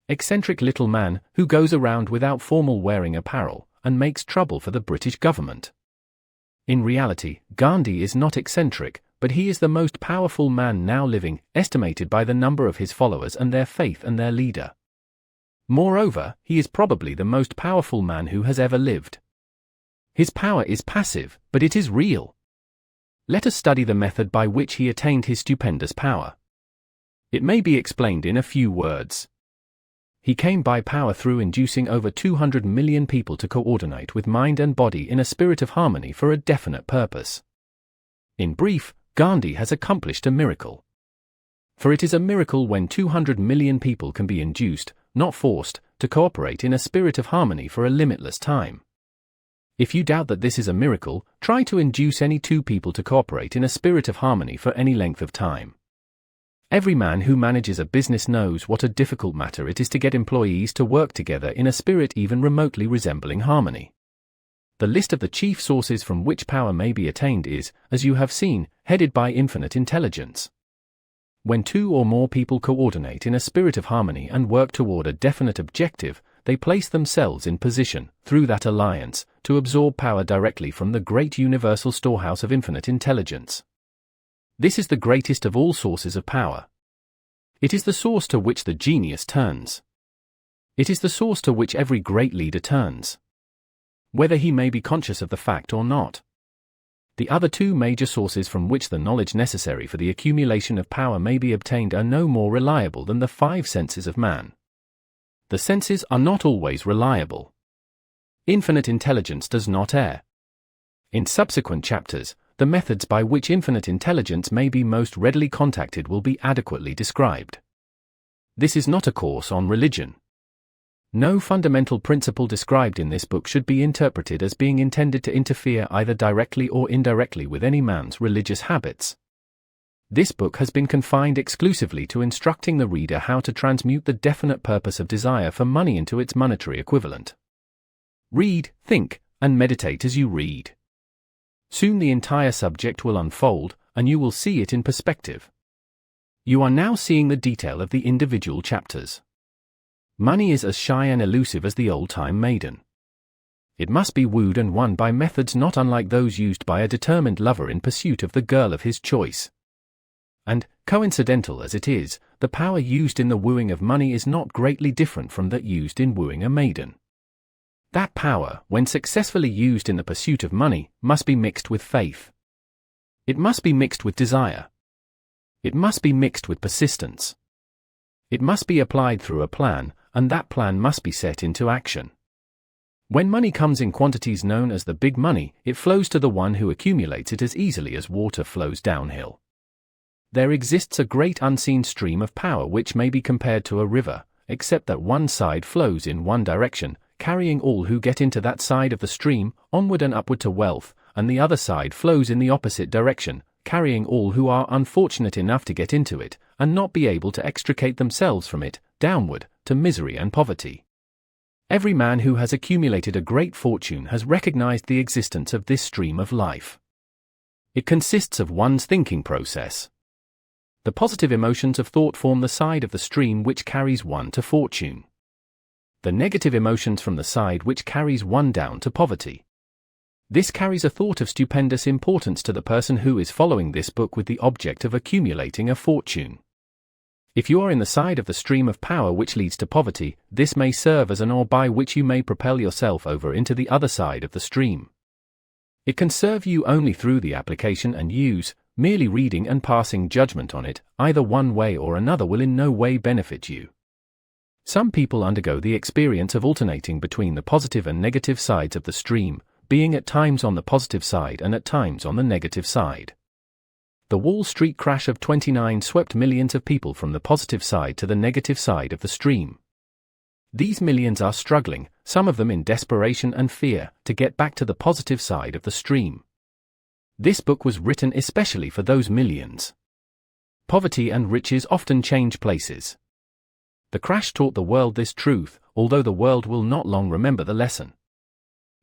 eccentric little man who goes around without formal wearing apparel and makes trouble for the British government. In reality, Gandhi is not eccentric, but he is the most powerful man now living, estimated by the number of his followers and their faith and their leader. Moreover, he is probably the most powerful man who has ever lived. His power is passive, but it is real. Let us study the method by which he attained his stupendous power. It may be explained in a few words. He came by power through inducing over 200 million people to coordinate with mind and body in a spirit of harmony for a definite purpose. In brief, Gandhi has accomplished a miracle. For it is a miracle when 200 million people can be induced, not forced, to cooperate in a spirit of harmony for a limitless time. If you doubt that this is a miracle, try to induce any two people to cooperate in a spirit of harmony for any length of time. Every man who manages a business knows what a difficult matter it is to get employees to work together in a spirit even remotely resembling harmony. The list of the chief sources from which power may be attained is, as you have seen, headed by infinite intelligence. When two or more people coordinate in a spirit of harmony and work toward a definite objective, they place themselves in position, through that alliance, to absorb power directly from the great universal storehouse of infinite intelligence. This is the greatest of all sources of power. It is the source to which the genius turns. It is the source to which every great leader turns, whether he may be conscious of the fact or not. The other two major sources from which the knowledge necessary for the accumulation of power may be obtained are no more reliable than the five senses of man. The senses are not always reliable. Infinite intelligence does not err. In subsequent chapters, the methods by which infinite intelligence may be most readily contacted will be adequately described. This is not a course on religion. No fundamental principle described in this book should be interpreted as being intended to interfere either directly or indirectly with any man's religious habits. This book has been confined exclusively to instructing the reader how to transmute the definite purpose of desire for money into its monetary equivalent. Read, think, and meditate as you read. Soon the entire subject will unfold, and you will see it in perspective. You are now seeing the detail of the individual chapters. Money is as shy and elusive as the old-time maiden. It must be wooed and won by methods not unlike those used by a determined lover in pursuit of the girl of his choice. And, coincidental as it is, the power used in the wooing of money is not greatly different from that used in wooing a maiden. That power, when successfully used in the pursuit of money, must be mixed with faith. It must be mixed with desire. It must be mixed with persistence. It must be applied through a plan, and that plan must be set into action. When money comes in quantities known as the big money, it flows to the one who accumulates it as easily as water flows downhill. There exists a great unseen stream of power which may be compared to a river, except that one side flows in one direction, carrying all who get into that side of the stream, onward and upward to wealth, and the other side flows in the opposite direction, carrying all who are unfortunate enough to get into it, and not be able to extricate themselves from it, downward, to misery and poverty. Every man who has accumulated a great fortune has recognized the existence of this stream of life. It consists of one's thinking process. The positive emotions of thought form the side of the stream which carries one to fortune. The negative emotions from the side which carries one down to poverty. This carries a thought of stupendous importance to the person who is following this book with the object of accumulating a fortune. If you are in the side of the stream of power which leads to poverty, this may serve as an oar by which you may propel yourself over into the other side of the stream. It can serve you only through the application and use. Merely reading and passing judgment on it, either one way or another, will in no way benefit you. Some people undergo the experience of alternating between the positive and negative sides of the stream, being at times on the positive side and at times on the negative side. The Wall Street crash of '29 swept millions of people from the positive side to the negative side of the stream. These millions are struggling, some of them in desperation and fear, to get back to the positive side of the stream. This book was written especially for those millions. Poverty and riches often change places. The crash taught the world this truth, although the world will not long remember the lesson.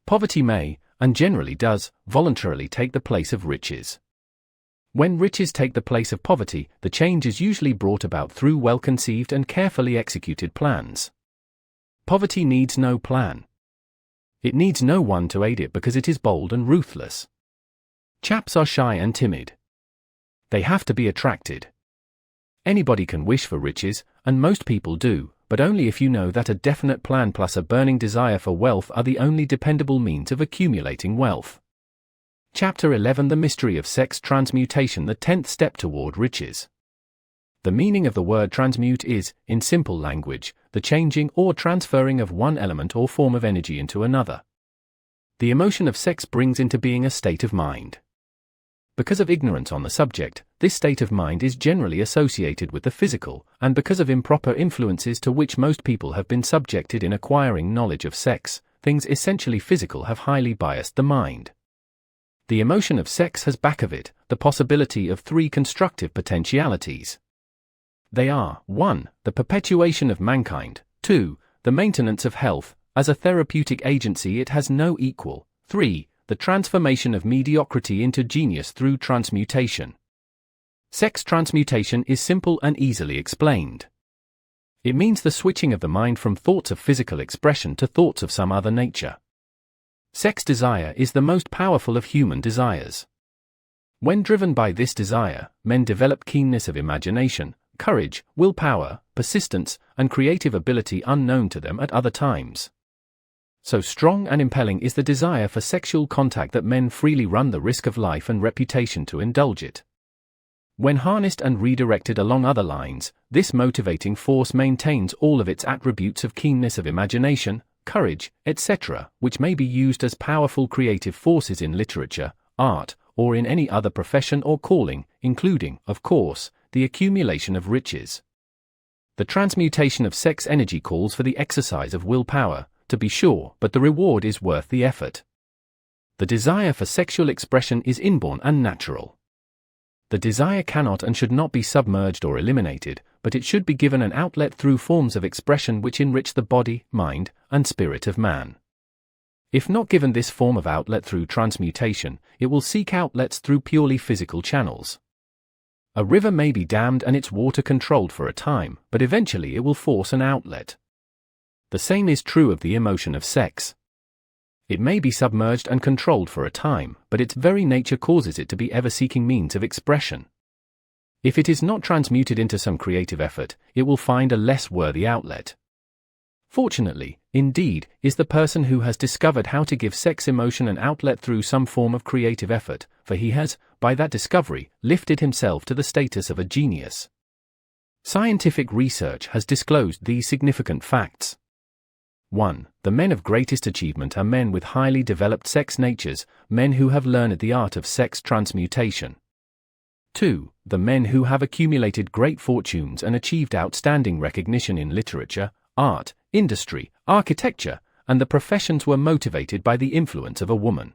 Poverty may, and generally does, voluntarily take the place of riches. When riches take the place of poverty, the change is usually brought about through well-conceived and carefully executed plans. Poverty needs no plan. It needs no one to aid it because it is bold and ruthless. Chaps are shy and timid. They have to be attracted. Anybody can wish for riches, and most people do, but only if you know that a definite plan plus a burning desire for wealth are the only dependable means of accumulating wealth. Chapter 11: The Mystery of Sex Transmutation, the 10th step toward riches. The meaning of the word transmute is, in simple language, the changing or transferring of one element or form of energy into another. The emotion of sex brings into being a state of mind. Because of ignorance on the subject, this state of mind is generally associated with the physical, and because of improper influences to which most people have been subjected in acquiring knowledge of sex, things essentially physical have highly biased the mind. The emotion of sex has back of it the possibility of 3 constructive potentialities. They are: 1. The perpetuation of mankind. 2. The maintenance of health. As a therapeutic agency it has no equal. 3. The transformation of mediocrity into genius through transmutation. Sex transmutation is simple and easily explained. It means the switching of the mind from thoughts of physical expression to thoughts of some other nature. Sex desire is the most powerful of human desires. When driven by this desire, men develop keenness of imagination, courage, willpower, persistence, and creative ability unknown to them at other times. So strong and impelling is the desire for sexual contact that men freely run the risk of life and reputation to indulge it. When harnessed and redirected along other lines, this motivating force maintains all of its attributes of keenness of imagination, courage, etc., which may be used as powerful creative forces in literature, art, or in any other profession or calling, including, of course, the accumulation of riches. The transmutation of sex energy calls for the exercise of willpower, to be sure, but the reward is worth the effort. The desire for sexual expression is inborn and natural. The desire cannot and should not be submerged or eliminated, but it should be given an outlet through forms of expression which enrich the body, mind, and spirit of man. If not given this form of outlet through transmutation, it will seek outlets through purely physical channels. A river may be dammed and its water controlled for a time, but eventually it will force an outlet. The same is true of the emotion of sex. It may be submerged and controlled for a time, but its very nature causes it to be ever seeking means of expression. If it is not transmuted into some creative effort, it will find a less worthy outlet. Fortunately, indeed, is the person who has discovered how to give sex emotion an outlet through some form of creative effort, for he has, by that discovery, lifted himself to the status of a genius. Scientific research has disclosed these significant facts. 1. The men of greatest achievement are men with highly developed sex natures, men who have learned the art of sex transmutation. 2. The men who have accumulated great fortunes and achieved outstanding recognition in literature, art, industry, architecture, and the professions were motivated by the influence of a woman.